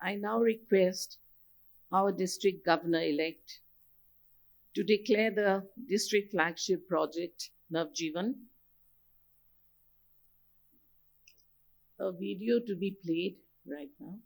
I now request our district governor-elect to declare the district flagship project, Navjeevan. A video to be played right now.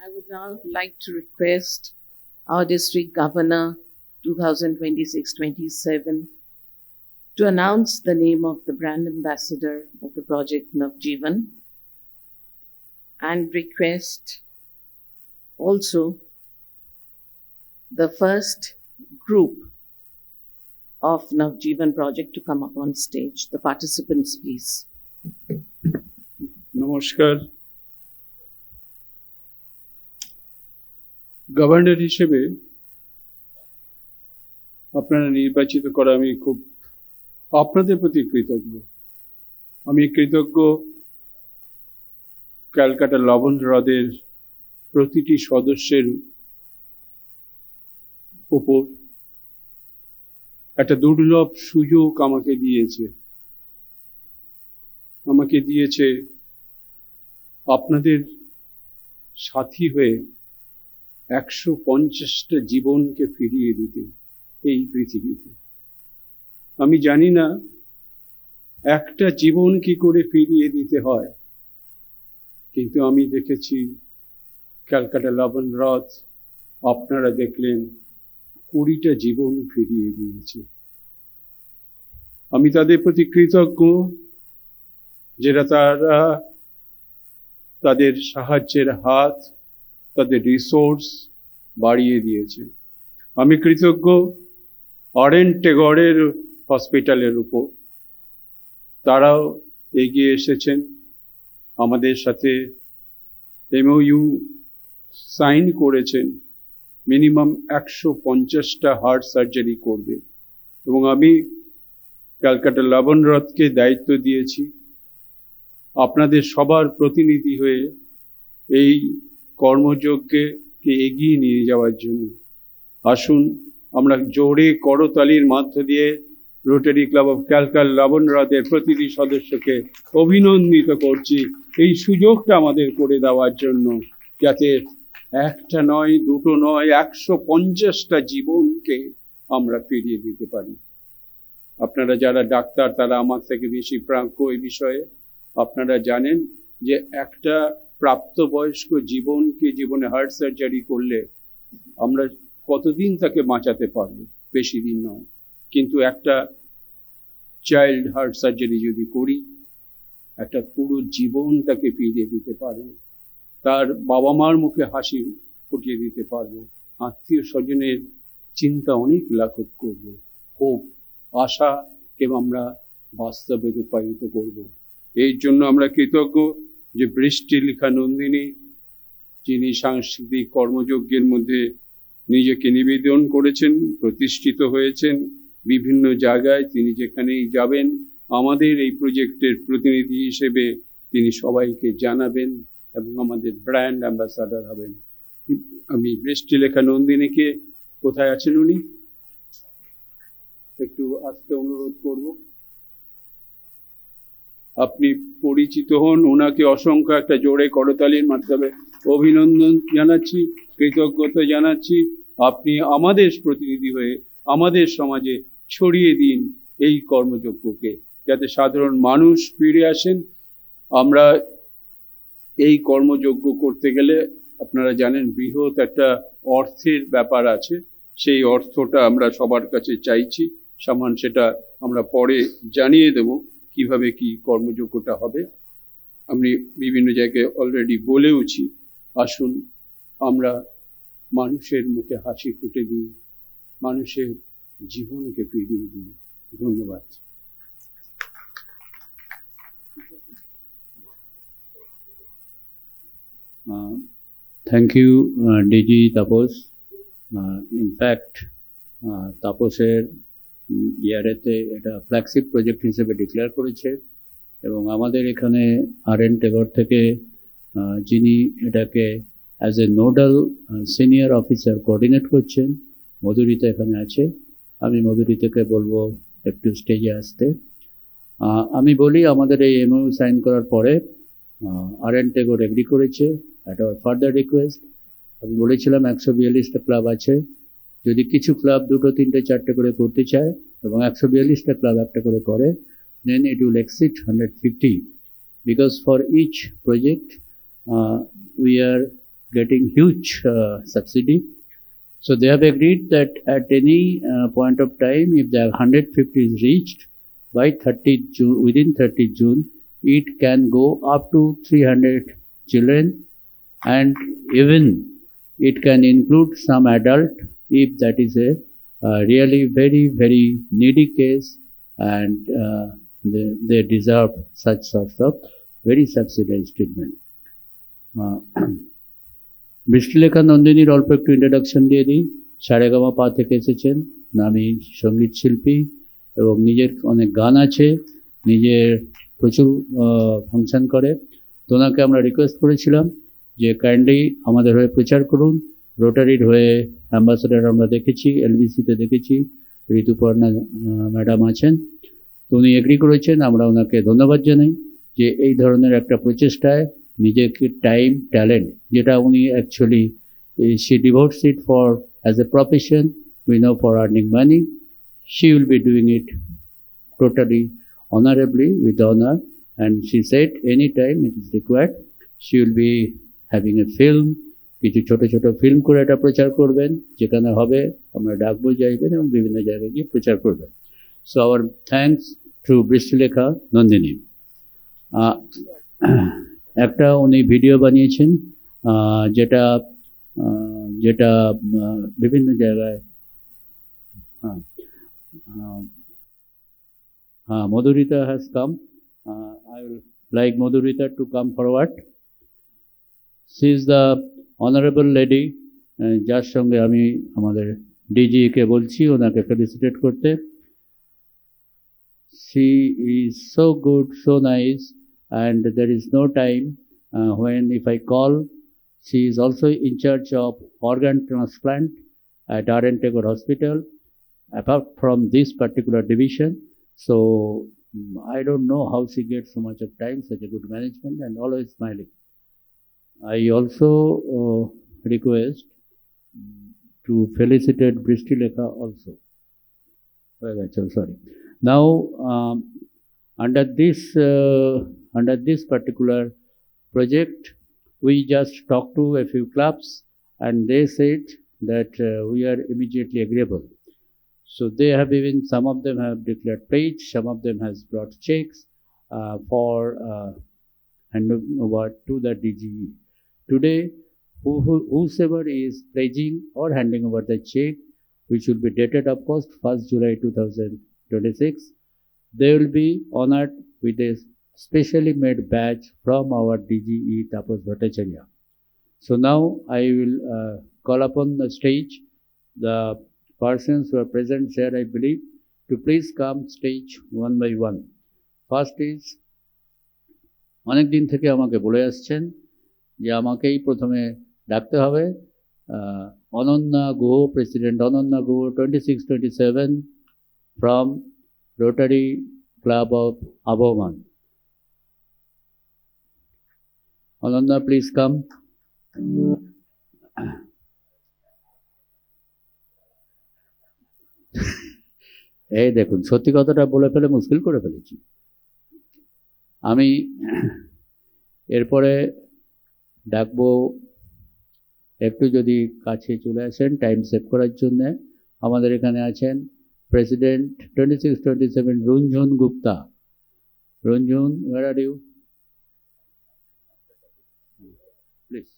I would now like to request our district governor 2026-27 to announce the name of the brand ambassador of the project Navjeevan, and request also the first group of Navjeevan project to come up on stage. The participants, please. নমস্কার। Governor হিসেবে আপনারা নির্বাচিত করা আমি খুব আপনাদের প্রতি কৃতজ্ঞ। আমি কৃতজ্ঞ ক্যালকাটা লবণ হ্রদের প্রতিটি সদস্যের উপর। একটা দুর্লভ সুযোগ আমাকে দিয়েছে আপনাদের সাথী হয়ে 150টা জীবনকে ফিরিয়ে দিতে এই পৃথিবীতে। আমি জানি না একটা জীবন কি করে ফিরিয়ে দিতে হয়, কিন্তু আমি দেখেছি ক্যালকাটা লবণ হ্রদ আপনারা দেখলেন 20টা জীবন ফিরিয়ে দিয়েছে। আমি তাদের প্রতি কৃতজ্ঞ যারা তাদের সাহায্যের হাত, তাদের রিসোর্স বাড়িয়ে দিয়েছে। আমি কৃতজ্ঞ আর.এন. টেগরের হসপিটালের উপর। তারাও এগিয়ে এসেছেন, আমাদের সাথে MOU সাইন করেছেন, মিনিমাম 150টা হার্ট সার্জারি করবে। এবং আমি ক্যালকাটা লবণ হ্রদকে দায়িত্ব দিয়েছি আপনাদের সবার প্রতিনিধি হয়ে এই কর্মযজ্ঞকে এগিয়ে নিয়ে যাওয়ার জন্য। আসুন আমরা জোরে করতালির মধ্য দিয়ে রোটারি ক্লাব অফ ক্যালকাল লবণহ্রদের প্রতিটি সদস্যকে অভিনন্দিত করছি এই সুযোগটা আমাদের করে দেওয়ার জন্য, যাতে একটা নয়, দুটো নয়, 150টা জীবনকে আমরা ফিরিয়ে দিতে পারি। আপনারা যারা ডাক্তার তারা আমার থেকে বেশি প্রাজ্ঞ এই বিষয়ে। আপনারা জানেন যে একটা প্রাপ্তবয়স্ক জীবনে হার্ট সার্জারি করলে আমরা কতদিন তাকে বাঁচাতে পারবো? বেশি দিন নয়। কিন্তু একটা চাইল্ড হার্ট সার্জারি যদি করি, একটা পুরো জীবন তাকে ফিরিয়ে দিতে পারবো, তার বাবা মার মুখে হাসি ফুটিয়ে দিতে পারবো, আত্মীয় স্বজনের চিন্তা অনেক লাঘব করবো, হোপ আশাকে আমরা বাস্তবে রূপায়িত করব। এই জন্য আমরা কৃতজ্ঞ যে বৃষ্টিলেখা নন্দিনী, যিনি সাংস্কৃতিক কর্মযজ্ঞের মধ্যে নিজেকে নিবেদন করেছেন, প্রতিষ্ঠিত হয়েছেন বিভিন্ন জায়গায়। তিনি যেখানেই যাবেন আমাদের এই প্রজেক্টের প্রতিনিধি হিসেবে তিনি সবাইকে জানাবেন এবং আমাদের ব্র্যান্ড অ্যাম্বাসাডার হবেন। আমি বৃষ্টিলেখা নন্দিনীকে, কোথায় আছেন উনি, একটু আসতে অনুরোধ করব। আপনি পরিচিত হন, ওনাকে অসংখ্য একটা জোরে করতালির মাধ্যমে অভিনন্দন জানাচ্ছি, কৃতজ্ঞতা জানাচ্ছি। আপনি আমাদের প্রতিনিধি হয়ে আমাদের সমাজে ছড়িয়ে দিন এই কর্মযজ্ঞকে, যাতে সাধারণ মানুষ ফিরে আসেন। আমরা এই কর্মযজ্ঞ করতে গেলে আপনারা জানেন বৃহৎ একটা অর্থের ব্যাপার আছে, সেই অর্থটা আমরা সবার কাছে চাইছি। সামান সেটা আমরা পরে জানিয়ে দেব কিভাবে কি কর্মযজ্ঞটা হবে। আমি বিভিন্ন জায়গায় অলরেডি বলেওছি, আসুন আমরা মানুষের মুখে হাসি ফুটে দিই, মানুষের জীবনকে ফিরিয়ে দিই। ধন্যবাদ। Thank you, DG Tapos. In fact, তাপসের ইয়ারেতে এটা ফ্ল্যাগশিপ প্রজেক্ট হিসেবে ডিক্লেয়ার করেছে এবং আমাদের এখানে RN টেগর থেকে যিনি এটাকে as a nodal senior officer coordinate করছেন, মধুরিতা এখানে আছে। আমি মধুরিতাকে বলবো একটু স্টেজে আসতে। আমি বলি আমাদের এই MOU সাইন করার পরে RN টেগর এগ্রি করেছে অ্যাট আওয়ার ফার্দার রিকোয়েস্ট। আমি বলেছিলাম 142টা ক্লাব আছে, যদি কিছু ক্লাব 2, 3, 4 করে করতে চায় এবং 142টা ক্লাব একটা করে করে, then it will exceed 150, because for each project we are getting huge subsidy. So they have agreed that at any point of time, if the 150 is reached by 30th June, within 30th June, it can go up to 300 children, and even it can include some adult if that is a really very, very needy case, and they deserve such sorts of very subsidized treatment. বৃষ্টিলেখা নন্দিনীর অল্প একটু introduction দিয়ে দিই। সারেগামা পা থেকে এসেছেন, নামী সঙ্গীত শিল্পী এবং নিজের অনেক গান আছে, নিজের প্রচুর ফাংশন করে। তো ওনাকে আমরা রিকোয়েস্ট করেছিলাম যে কাইন্ডলি আমাদের হয়ে প্রচার করুন। রোটারির হয়ে অ্যাম্বাসেডার আমরা দেখেছি, LBCতে দেখেছি, ঋতুপর্ণা ম্যাডাম আছেন। তো উনি এগ্রি করেছেন, আমরা ওনাকে ধন্যবাদ জানাই যে এই ধরনের একটা প্রচেষ্টায় নিজেকে টাইম, ট্যালেন্ট, যেটা উনি actually she devotes it for as a profession, we know, for earning money. She will be doing it totally honorably, with honor, and she said anytime it is required she will be having a film, কিছু ছোট ছোট film করে এটা প্রচার করবেন, যেখানে হবে আমরা ডাকবো, যাইবেন এবং বিভিন্ন জায়গায় গিয়ে প্রচার করবেন। So our thanks to Brishtilekha Nandini. একটা উনি ভিডিও বানিয়েছেন যেটা যেটা বিভিন্ন জায়গায়, Madhurita has come. I will like Madhurita to come forward. She is the honorable lady, যার সঙ্গে আমি আমাদের DG কে বলছি ওনাকে ফেলিসিটেট করতে। She is so good, so nice, and there is no time when if I call. She is also in charge of organ transplant at RN Tagore Hospital, apart from this particular division. So I don't know how she gets so much of time, such a good management, and always smiling. I also request to felicitate Bristi Lekha also. Well, actually, sorry. Now, under this particular project, we just talked to a few clubs, and they said that we are immediately agreeable. So they have even, some of them have declared pledge, some of them has brought checks for handing over to the DGE. Today, whosoever is pledging or handing over the check, which will be dated, of course, 1st July 2026, they will be honored with a specially made badge from our DGE Tapos Bhattacharya. So now I will call upon the stage the persons who are present here, I believe, to please come stage one by one. First is, অনেক দিন থেকে আমাকে বলে আসছেন যে আমাকেই প্রথমে ডাকতে হবে, Ananya Guha, president Ananya Guha, 2627 from Rotary Club of Aboman. Ananda, please come. এই দেখুন, সত্যি কথাটা বলে ফেলে মুশকিল করে ফেলেছি আমি। এরপরে ডাকবো, একটু যদি কাছে চলে আসেন টাইম সেভ করার জন্য। আমাদের এখানে আছেন president 2627 Ranjan Gupta. Ranjan, where are you? Please.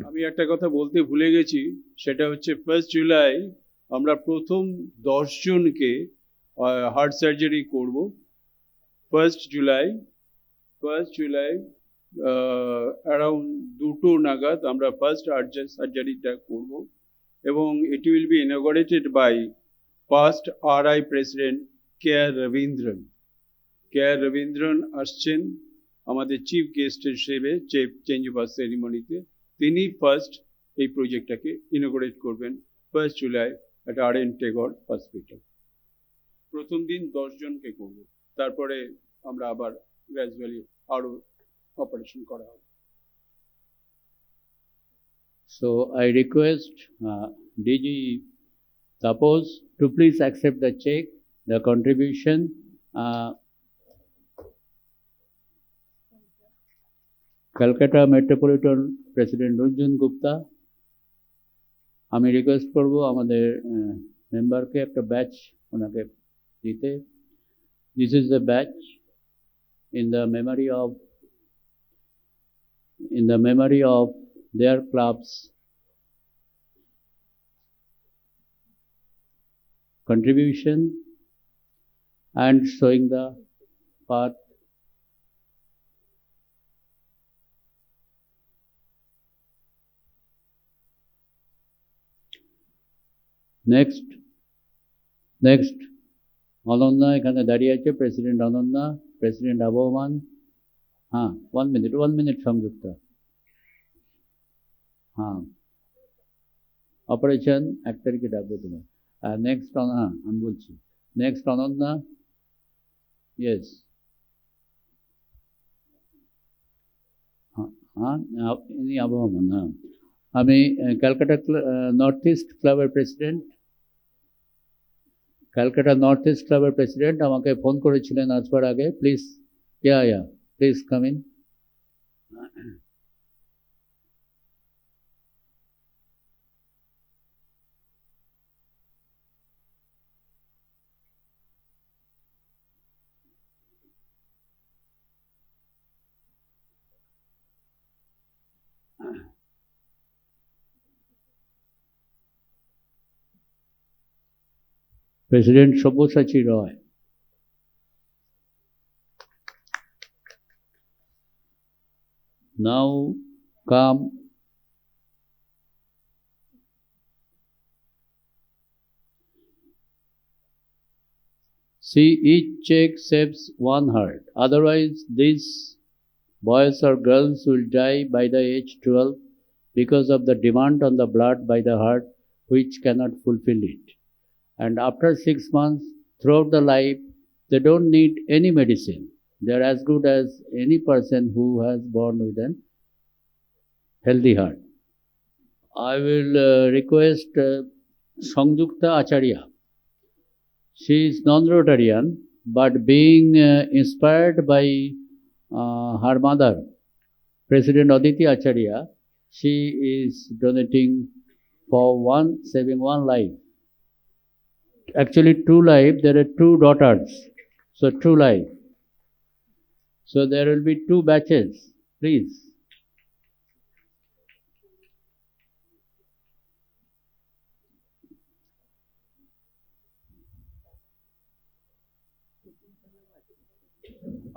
আমি একটা কথা বলতে ভুলে গেছি, সেটা হচ্ছে 1st জুলাই আমরা প্রথম 10 জনকে হার্ট সার্জারি করব। 1st জুলাই অ্যারাউন্ড 2টো নাগাদ আমরা ফার্স্ট হার্ট সার্জারিটা করব, এবং এটি will be inaugurated by past RI President K.R. Ravindran. K.R. Ravindran আসছেন আমাদের চিফ গেস্ট হিসেবে চেঞ্জ ওভার সেরিমনিতে। তিনি ফার্স্ট এই প্রজেক্টটাকে ইনঅগারেট করবেন 1st July at R.N. Tagore hospital. প্রথম দিন 10 জনকে করব, তারপরে আমরা আবার গ্র্যাজুয়ালি আরো অপারেশন করা হবে। So I request DG Tapos to please accept the check, the contribution. Calcutta Metropolitan President Ranjan Gupta, আমি রিকোয়েস্ট করব আমাদের মেম্বারকে একটা ব্যাচ ওনাকে দিতে। This is the batch in the memory of their clubs contribution and showing the path. Next, Ananya এখানে দাঁড়িয়ে আছে, প্রেসিডেন্ট অনন্যা, প্রেসিডেন্ট আবহমান। হ্যাঁ, 1 minute সংযুক্ত। হ্যাঁ, অপারেশন 1 তারিখে ডাকবো তোমার। নেক্সট, হ্যাঁ আমি বলছি, নেক্সট অনন্যা, ইয়েস। হ্যাঁ, ইনি আবহমান। হ্যাঁ, আমি ক্যালকাটা নর্থ ইস্ট ক্লাবের প্রেসিডেন্ট, ক্যালকাটা নর্থ ইস্ট ক্লাবের প্রেসিডেন্ট আমাকে ফোন করেছিলেন আসবার আগে। Please, please come in. President Sabyasachi Roy. Now come see, each check saves 1 heart. Otherwise, these boys or girls will die by the age 12 because of the demand on the blood by the heart which cannot fulfill it. And after 6 months, throughout the life, they don't need any medicine. They're as good as any person who has born with an healthy heart. I will request Sangyukta Acharya. She is non-Rotarian, but being inspired by her mother, President Aditi Acharya, she is donating for saving one life. Actually, 2 life. There are 2 daughters, so 2 life. So there will be 2 batches, please.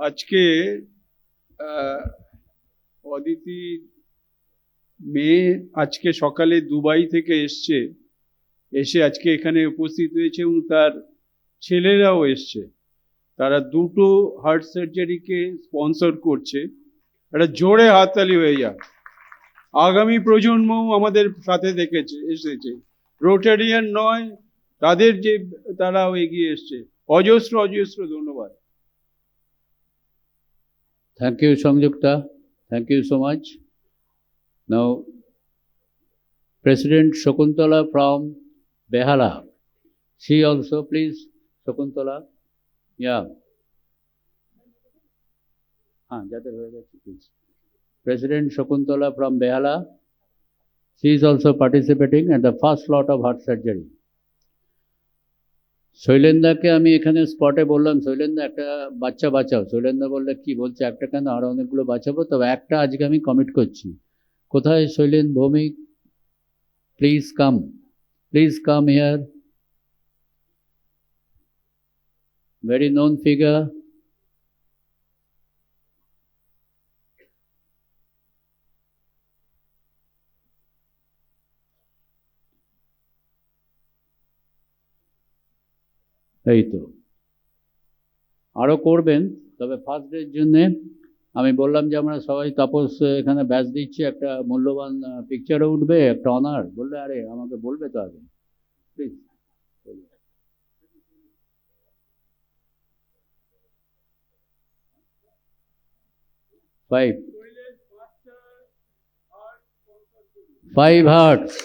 আজকে অদিতি মেয়ে আজকে সকালে Dubai থেকে এসে আজকে এখানে উপস্থিত হয়েছে এবং তার ছেলেরাও এসছে। তারা 2টো হার্ট সার্জারিকে স্পন্সর করছে। একটা জোরে হাততালি হয়ে যাক। আগামী প্রজন্মও আমাদের সাথে এসেছে, রোটারিয়ান নয়, তারাও এগিয়ে এসছে। অজস্র ধন্যবাদ। Thank you, Sangyukta. Thank you so much. Now, President Shakuntala from Behala. She also, please, Shakuntala. Yeah. Please. President Shakuntala from Behala. She is also participating at the first lot of heart surgery. শৈলেন্দাকে আমি এখানে স্পটে বললাম, শৈলেন্দা একটা বাচ্চা বাঁচাও। শৈলেন্দা বললে কি বলছে, একটা কেন, আরো অনেকগুলো বাঁচাবো, তবে একটা আজকে আমি কমিট করছি। কোথায় Shailen Bhowmick? Please come here. Very known figure. এই তো আরো করবেন, তবে ফার্স্ট ডের জন্য আমি বললাম যে আমরা সবাই তাপস এখানে ব্যাচ দিচ্ছি, একটা মূল্যবান পিকচারও উঠবে, একটা অনার। বললে আরে আমাকে বলবে তো আগে, প্লিজ। 5 hearts.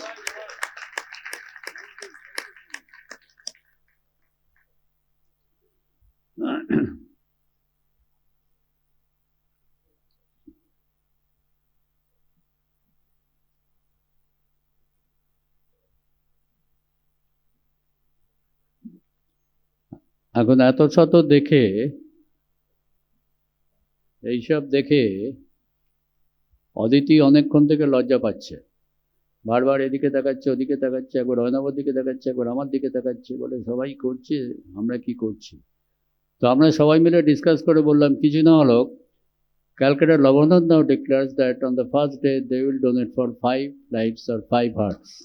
এখন এত শত দেখে, এইসব দেখে অদিতি অনেকক্ষণ থেকে লজ্জা পাচ্ছে। বারবার এদিকে তাকাচ্ছে, ওদিকে তাকাচ্ছে, একবার অয়নাবর দিকে তাকাচ্ছে, একবার আমার দিকে তাকাচ্ছে, বলে সবাই করছে, আমরা কি করছি? তো আমরা সবাই মিলে ডিসকাস করে বললাম কিছু না হলো, Calcutta Lavanand now declares that on the first day they will donate for 5 lives or 5 hearts.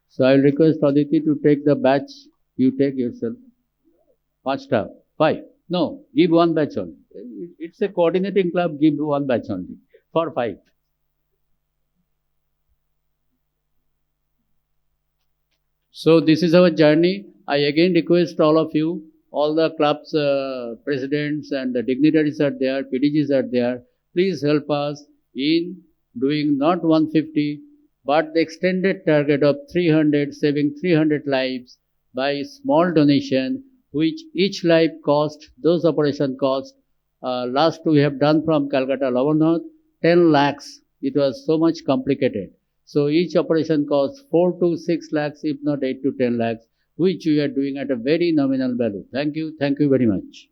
So I will request Aditi to take the batch. You take yourself. 5. No, give 1 batch only. It's a coordinating club, give 1 batch only for 5. So this is our journey. I again request all of you, all the clubs, presidents and the dignitaries are there, PDGs are there. Please help us in doing not 150, but the extended target of 300, saving 300 lives by small donation, which each life cost, those operation cost, last we have done from Calcutta Lavanand, 10 lakhs. It was so much complicated. So each operation costs 4 to 6 lakhs, if not 8 to 10 lakhs, which we are doing at a very nominal value. Thank you very much.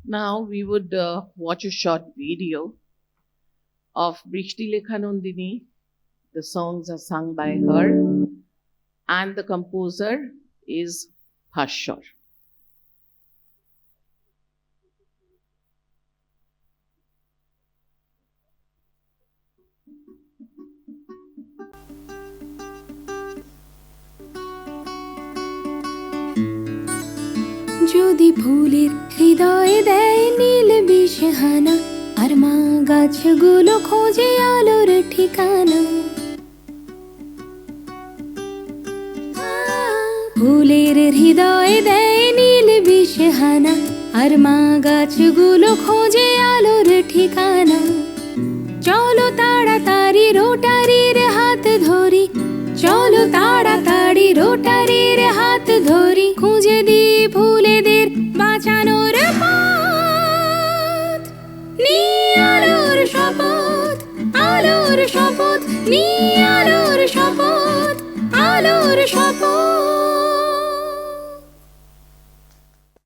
Now we would watch a short video of Brishti Lekhanandini. The songs are sung by her, and the composer is Bhashwar. যদি ভুলের হৃদয়ে দেয় নীল বিষহানা, আর মা গাছগুলো খোঁজে আলোর ঠিকানা। ফুলের হৃদয় দেয় নীল বিষহানা, আর মা গাছগুলো খোঁজে আলোর ঠিকানা। চলো তাড়াতাড়ি রোটারির হাত ধরি, চলো তাড়াতাড়ি রোটারির হাত ধরি, খুঁজে দিই ফুলেদের বাঁচানোর পথ। নিয়ে আলোর শপথ, আলোর শপথ, নিয়ে আলোর শপথ, আলোর শপথ।